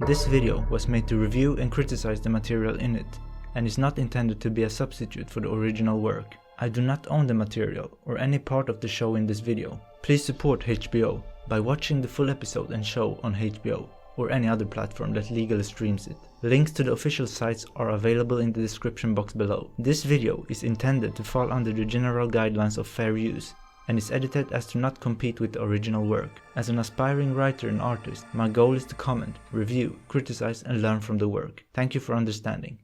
This video was made to review and criticize the material in it, and is not intended to be a substitute for the original work. I do not own the material or any part of the show in this video. Please support HBO by watching the full episode and show on HBO or any other platform that legally streams it. Links to the official sites are available in the description box below. This video is intended to fall under the general guidelines of fair use and is edited as to not compete with the original work. As an aspiring writer and artist, my goal is to comment, review, criticize and learn from the work. Thank you for understanding.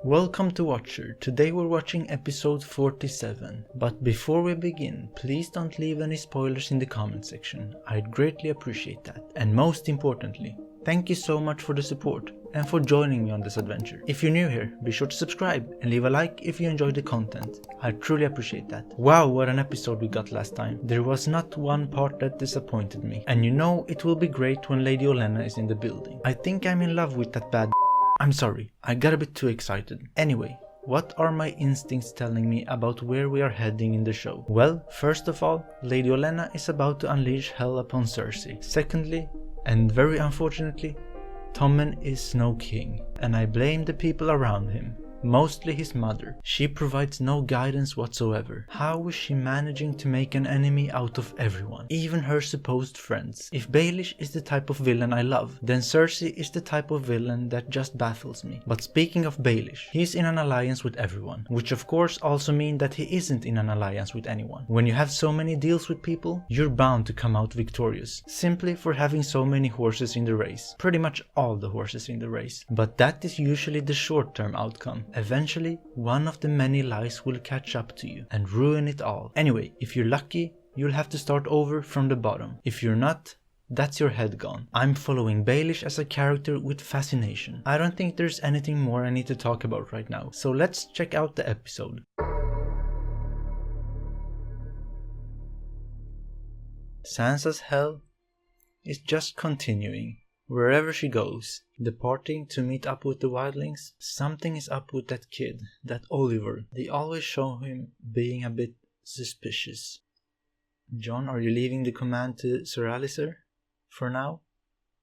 Welcome to Watcher. Today we're watching episode 47. But before we begin, please don't leave any spoilers in the comment section. I'd greatly appreciate that. And most importantly, thank you so much for the support and for joining me on this adventure. If you're new here, be sure to subscribe and leave a like if you enjoyed the content. I truly appreciate that. Wow, what an episode we got last time. There was not one part that disappointed me. And you know it will be great when Lady Olenna is in the building. I think I'm in love with that bad. I'm sorry, I got a bit too excited. Anyway, what are my instincts telling me about where we are heading in the show? Well, first of all, Lady Olenna is about to unleash hell upon Cersei. Secondly, and very unfortunately, Tommen is no king, and I blame the people around him. Mostly his mother. She provides no guidance whatsoever. How is she managing to make an enemy out of everyone? Even her supposed friends. If Baelish is the type of villain I love, then Cersei is the type of villain that just baffles me. But speaking of Baelish, he's in an alliance with everyone. Which of course also means that he isn't in an alliance with anyone. When you have so many deals with people, you're bound to come out victorious. Simply for having so many horses in the race. Pretty much all the horses in the race. But that is usually the short-term outcome. Eventually, one of the many lies will catch up to you and ruin it all. Anyway, if you're lucky, you'll have to start over from the bottom. If you're not, that's your head gone. I'm following Baelish as a character with fascination. I don't think there's anything more I need to talk about right now, so let's check out the episode. Sansa's hell is just continuing. Wherever she goes, departing to meet up with the wildlings, something is up with that kid, that Oliver. They always show him being a bit suspicious. Jon, are you leaving the command to Sir Alistair? For now?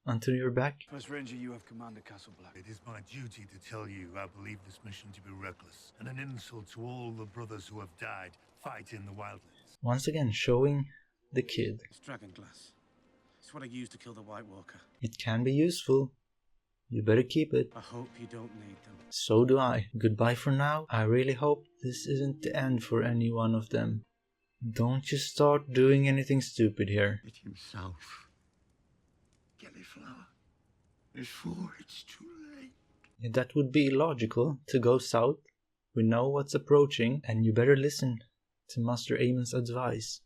Until you're back? First Ranger, you have command of Castle Black. It is my duty to tell you I believe this mission to be reckless, and an insult to all the brothers who have died fighting the wildlings. Once again, showing the kid. It's dragonglass. It's what I used to kill the White Walker. It can be useful. You better keep it. I hope you don't need them. So do I. Goodbye for now. I really hope this isn't the end for any one of them. Don't you start doing anything stupid here. Get him south. Gillyflower. Before it's too late. That would be illogical to go south. We know what's approaching, and you better listen to Master Aemon's advice.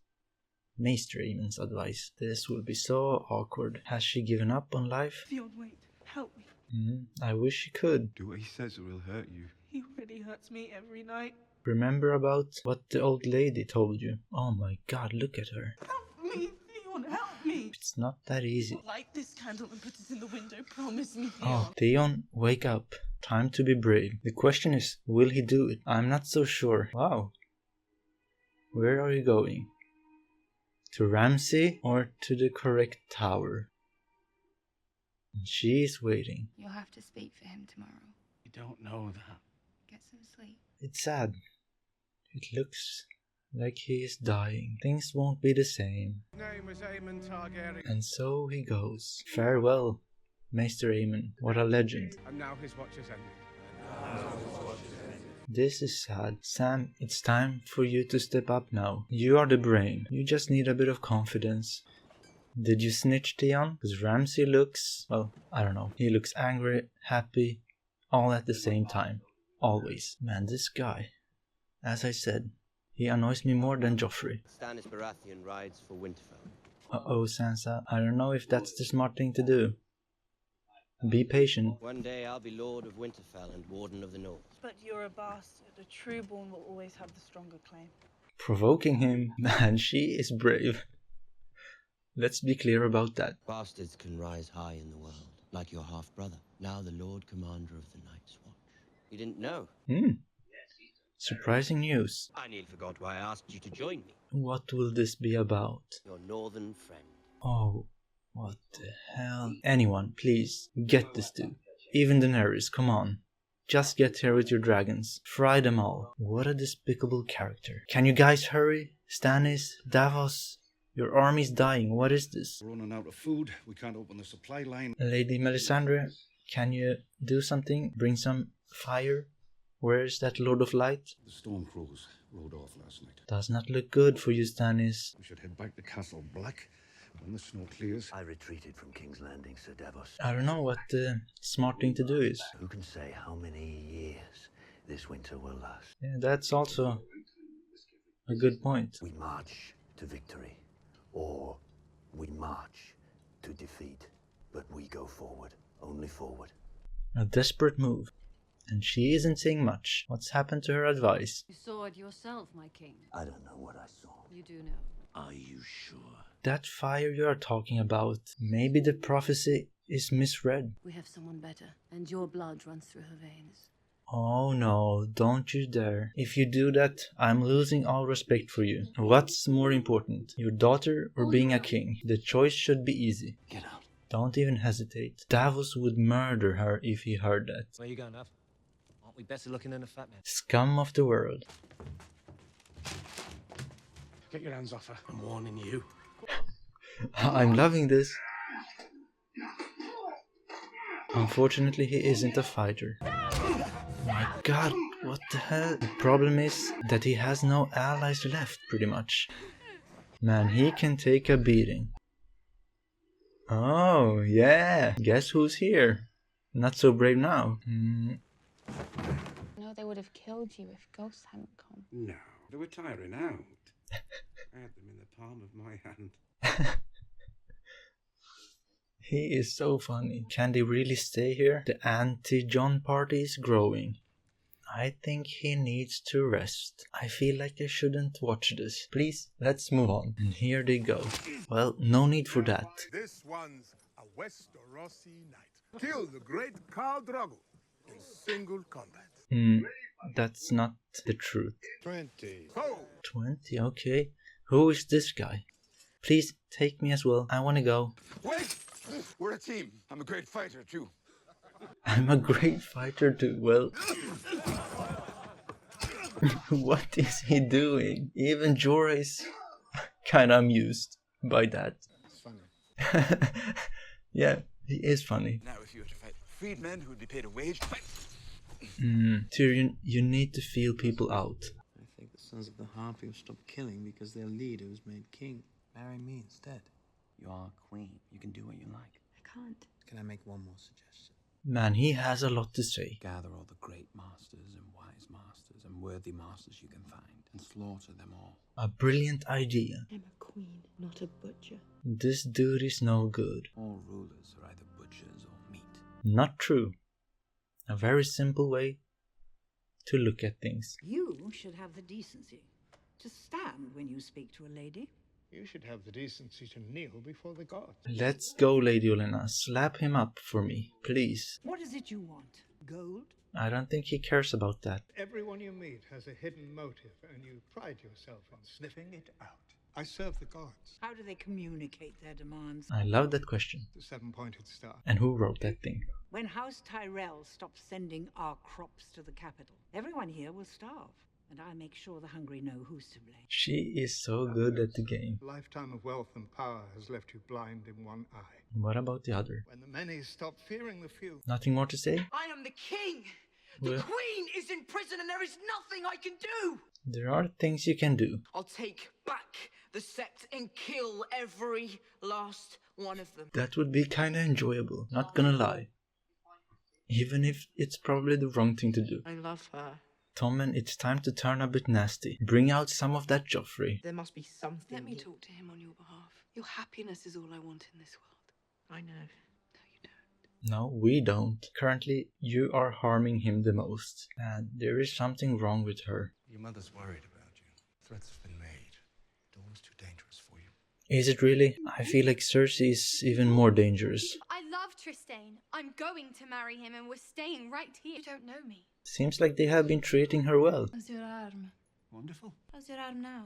Maester Aemon's advice. This will be so awkward. Has she given up on life? Theon, wait. Help me. I wish she could. Do what he says or he'll hurt you. He already hurts me every night. Remember about what the old lady told you? Oh my god, look at her. Help me, Theon, help me. It's not that easy. Light this candle and put it in the window. Promise me, Theon. Oh, Theon, wake up. Time to be brave. The question is, will he do it? I'm not so sure. Wow. Where are you going? To Ramsay or to the correct tower? She is waiting. You'll have to speak for him tomorrow. You don't know that. Get some sleep. It's sad. It looks like he is dying. Things won't be the same. Name was Aemon Targaryen. And so he goes. Farewell, Maester Aemon. What a legend. And now his watch has ended. This is sad. Sam, it's time for you to step up now. You are the brain. You just need a bit of confidence. Did you snitch, Theon? Because Ramsay looks, well, I don't know. He looks angry, happy, all at the same time. Always. Man, this guy. As I said, he annoys me more than Joffrey. Stannis Baratheon rides for Winterfell. Uh-oh, Sansa. I don't know if that's the smart thing to do. Be patient. One day I'll be Lord of Winterfell and Warden of the North. But you're a bastard. A trueborn will always have the stronger claim. Provoking him. Man, she is brave. Let's be clear about that. Bastards can rise high in the world, like your half-brother, now the Lord Commander of the Night's Watch. You didn't know? Surprising news. I nearly forgot why I asked you to join me. What will this be about? Your northern friend. Oh, What the hell? Anyone, please, get this dude. Even Daenerys, come on. Just get here with your dragons. Fry them all. What a despicable character. Can you guys hurry? Stannis, Davos, your army's dying. What is this? We're running out of food. We can't open the supply line. Lady Melisandre, can you do something? Bring some fire? Where is that Lord of Light? The storm crows rode off last night. Does not look good for you, Stannis. We should head back to Castle Black when the snow clears. I retreated from King's Landing, Sir Davos. I don't know what the smart thing to do is. Who can say how many years this winter will last? Yeah, that's also a good point. We march to victory, or we march to defeat. But we go forward, only forward. A desperate move. And she isn't saying much. What's happened to her advice? You saw it yourself, my king. I don't know what I saw. You do know. Are you sure? That fire you are talking about, maybe the prophecy is misread. We have someone better, and your blood runs through her veins. Oh no, don't you dare. If you do that, I'm losing all respect for you. What's more important, your daughter or being a king? The choice should be easy. Get out. Don't even hesitate. Davos would murder her if he heard that. Where you going, Nav? Aren't we better looking than a fat man? Scum of the world. Get your hands off her. I'm warning you. I'm loving this. Unfortunately, he isn't a fighter. My god, what the hell? The problem is that he has no allies left, pretty much. Man, he can take a beating. Oh, yeah. Guess who's here? Not so brave now. No, they would have killed you if ghosts hadn't come. No, they were tiring out. I had them in the palm of my hand. He is so funny. Can they really stay here? The anti-Jon party is growing. I think he needs to rest. I feel like I shouldn't watch this. Please, let's move on. And here they go. Well, no need for that. This one's a Westerosi knight. Kill the great Khal Drogo in single combat. That's not the truth. 20. Go! 20, okay. Who is this guy? Please, take me as well. I wanna go. Wait! We're a team. I'm a great fighter, too. I'm a great fighter too. Well... what is he doing? Even Jorah is kinda amused by that. It's funny. Yeah, he is funny. Now, if you were to fight freedmen who would be paid a wage, fight! Tyrion, you need to feel people out. I think the Sons of the Harpy will stop killing because their leader was made king. Marry me instead. You are queen. You can do what you like. I can't. Can I make one more suggestion? Man, he has a lot to say. Gather all the great masters and wise masters and worthy masters you can find and slaughter them all. A brilliant idea. I'm a queen, not a butcher. This dude is no good. All rulers are either butchers or meat. Not true. A very simple way to look at things. You should have the decency to stand when you speak to a lady. You should have the decency to kneel before the gods. Let's go, Lady Olenna. Slap him up for me, please. What is it you want? Gold? I don't think he cares about that. Everyone you meet has a hidden motive, and you pride yourself in sniffing it out. I serve the gods. How do they communicate their demands? I love that question. The seven-pointed star. And who wrote that thing? When House Tyrell stops sending our crops to the capital, everyone here will starve. And I'll make sure the hungry know who's to blame. She is so good at the game. A lifetime of wealth and power has left you blind in one eye. What about the other? When the many stop fearing the few. Nothing more to say? I am the king! The queen is in prison and there is nothing I can do! There are things you can do. I'll take back the sept and kill every last one of them. That would be kinda enjoyable, not gonna lie. Even if it's probably the wrong thing to do. I love her. Tommen, it's time to turn a bit nasty. Bring out some of that Joffrey. There must be something. Let me talk to him on your behalf. Your happiness is all I want in this world. I know. No, you don't. No, we don't. Currently, you are harming him the most. And there is something wrong with her. Your mother's worried about you. Threats have been made. Dawn's too dangerous for you. Is it really? I feel like Cersei is even more dangerous. I love Trystane. I'm going to marry him and we're staying right here. You don't know me. Seems like they have been treating her well. How's your arm? Wonderful. How's your arm now?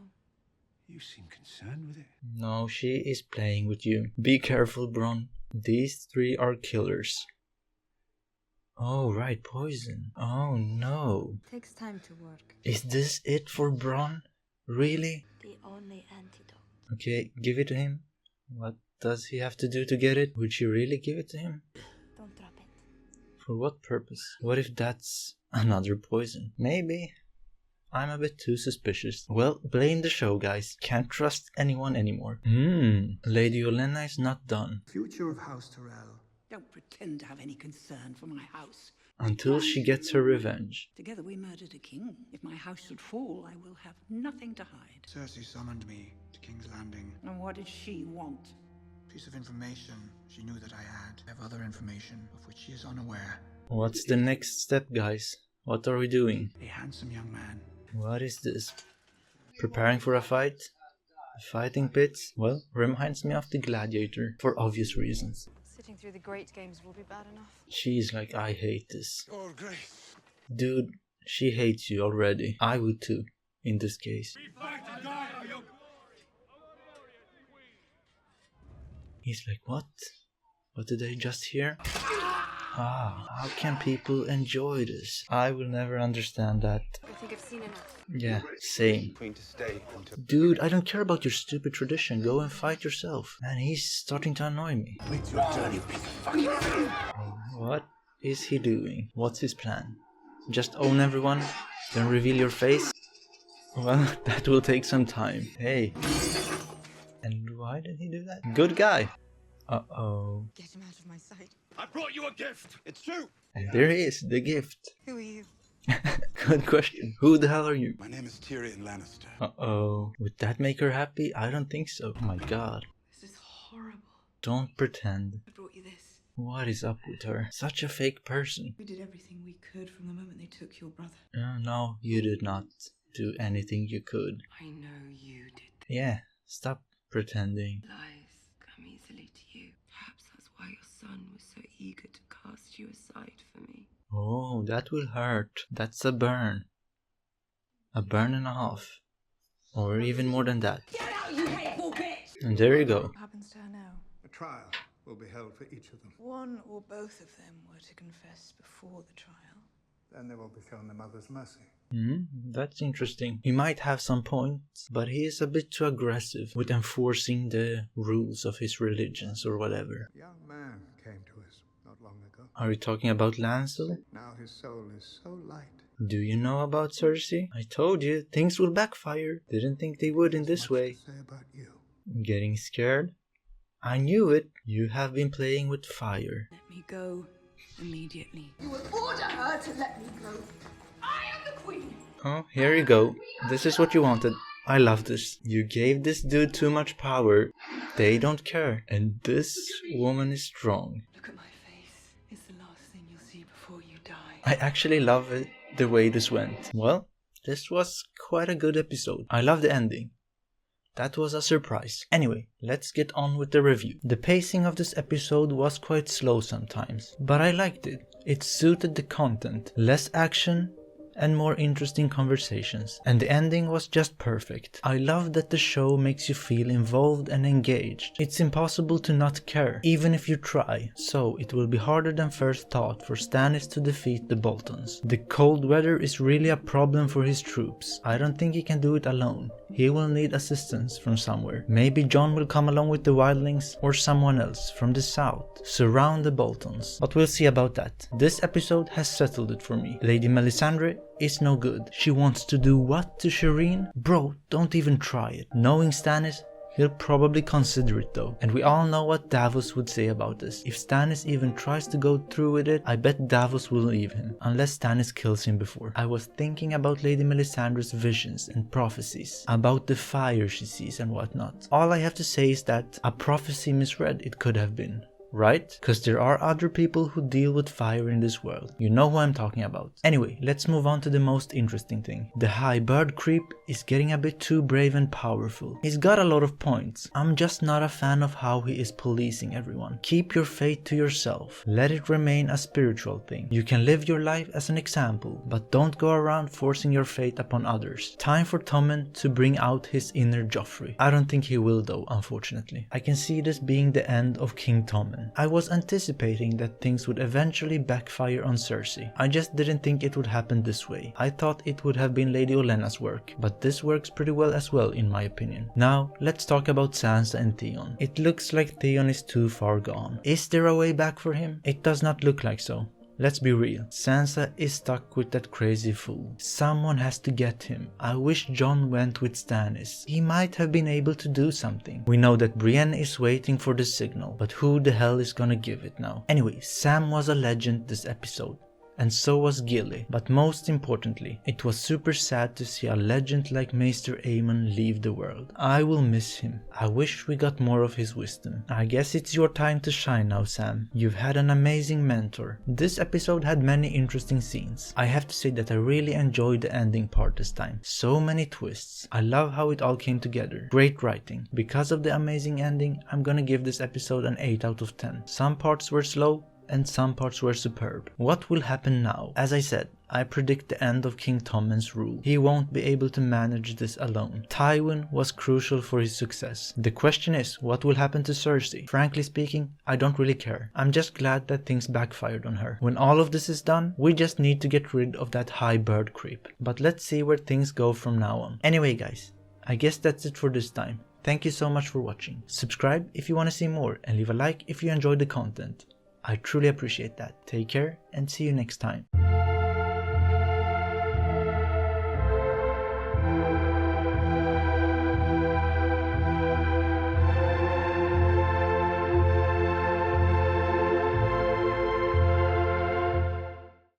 You seem concerned with it. No, she is playing with you. Be careful, Bronn. These three are killers. Oh, right, poison. Oh, no. Takes time to work. Is this it for Bronn? Really? The only antidote. Okay, give it to him. What does he have to do to get it? Would you really give it to him? Don't drop it. For what purpose? What if that's another poison? Maybe. I'm a bit too suspicious. Well, blame the show, guys. Can't trust anyone anymore. Lady Olenna is not done. Future of House Tyrell. Don't pretend to have any concern for my house. Until she gets her revenge. Together we murdered a king. If my house should fall, I will have nothing to hide. Cersei summoned me to King's Landing. And what did she want? Piece of information she knew that I had. I have other information of which she is unaware. What's the next step, guys? What are we doing? A handsome young man. What is this? Preparing for a fight? A fighting pit? Well, reminds me of the Gladiator, for obvious reasons. Sitting through the great games will be bad enough. She's like, I hate this. Oh, Grace. Dude, she hates you already. I would too, in this case. He's like, what? What did I just hear? Ah, how can people enjoy this? I will never understand that. I think I've seen enough. Yeah, same. Dude, I don't care about your stupid tradition. Go and fight yourself. Man, he's starting to annoy me. What is he doing? What's his plan? Just own everyone? Then reveal your face? Well, that will take some time. Hey. And why did he do that? Good guy. Uh-oh. Get him out of my sight. I brought you a gift. It's true. And there he is, the gift. Who are you? Good question. Who the hell are you? My name is Tyrion Lannister. Uh-oh. Would that make her happy? I don't think so. Oh my god. This is horrible. Don't pretend. I brought you this. What is up with her? Such a fake person. We did everything we could from the moment they took your brother. No, you did not do anything you could. I know you did. Yeah, stop pretending. Lies come easily to you. Perhaps that's why your son was so eager to cast you aside for me. Oh, that will hurt. That's a burn. A burn and a half. Or even more than that. Get out, you hateful bitch! And there you go. What happens to her now? A trial will be held for each of them. One or both of them were to confess before the trial. Then they will be shown their mother's mercy. That's interesting. He might have some points, but he is a bit too aggressive with enforcing the rules of his religions or whatever. A young man came to us not long ago. Are you talking about Lancel? Now his soul is so light. Do you know about Cersei? I told you, things will backfire. Didn't think they would in this way. Say about you. Getting scared? I knew it. You have been playing with fire. Let me go immediately. You will order her to let me go. I am the queen. Oh, here you go. This is what you wanted. I love this. You gave this dude too much power. They don't care. And this woman is strong. Look at my face. It's the last thing you'll see before you die. I actually love it, the way this went. Well, this was quite a good episode. I love the ending. That was a surprise. Anyway, let's get on with the review. The pacing of this episode was quite slow sometimes, but I liked it. It suited the content. Less action and more interesting conversations. And the ending was just perfect. I love that the show makes you feel involved and engaged. It's impossible to not care, even if you try. So it will be harder than first thought for Stannis to defeat the Boltons. The cold weather is really a problem for his troops. I don't think he can do it alone. He will need assistance from somewhere. Maybe Jon will come along with the wildlings or someone else from the south. Surround the Boltons. But we'll see about that. This episode has settled it for me. Lady Melisandre is no good. She wants to do what to Shireen? Bro, don't even try it. Knowing Stannis, he'll probably consider it though. And we all know what Davos would say about this. If Stannis even tries to go through with it, I bet Davos will leave him. Unless Stannis kills him before. I was thinking about Lady Melisandre's visions and prophecies. About the fire she sees and whatnot. All I have to say is that a prophecy misread it could have been. right? Because there are other people who deal with fire in this world. You know who I'm talking about. Anyway, let's move on to the most interesting thing. The high bird creep is getting a bit too brave and powerful. He's got a lot of points. I'm just not a fan of how he is policing everyone. Keep your faith to yourself. Let it remain a spiritual thing. You can live your life as an example, but don't go around forcing your faith upon others. Time for Tommen to bring out his inner Joffrey. I don't think he will though, unfortunately. I can see this being the end of King Tommen. I was anticipating that things would eventually backfire on Cersei. I just didn't think it would happen this way. I thought it would have been Lady Olenna's work, but this works pretty well as well in my opinion. Now, let's talk about Sansa and Theon. It looks like Theon is too far gone. Is there a way back for him? It does not look like so. Let's be real, Sansa is stuck with that crazy fool. Someone has to get him. I wish Jon went with Stannis. He might have been able to do something. We know that Brienne is waiting for the signal, but who the hell is gonna give it now? Anyway, Sam was a legend this episode. And so was Gilly, but most importantly, it was super sad to see a legend like Maester Aemon leave the world. I will miss him. I wish we got more of his wisdom. I guess it's your time to shine now, Sam. You've had an amazing mentor. This episode had many interesting scenes. I have to say that I really enjoyed the ending part this time. So many twists. I love how it all came together. Great writing. Because of the amazing ending, I'm gonna give this episode an 8 out of 10. Some parts were slow, and some parts were superb. What will happen now? As I said, I predict the end of King Tommen's rule. He won't be able to manage this alone. Tywin was crucial for his success. The question is, what will happen to Cersei? Frankly speaking, I don't really care. I'm just glad that things backfired on her. When all of this is done, we just need to get rid of that high bird creep. But let's see where things go from now on. Anyway guys, I guess that's it for this time. Thank you so much for watching. Subscribe if you want to see more and leave a like if you enjoyed the content. I truly appreciate that. Take care and see you next time.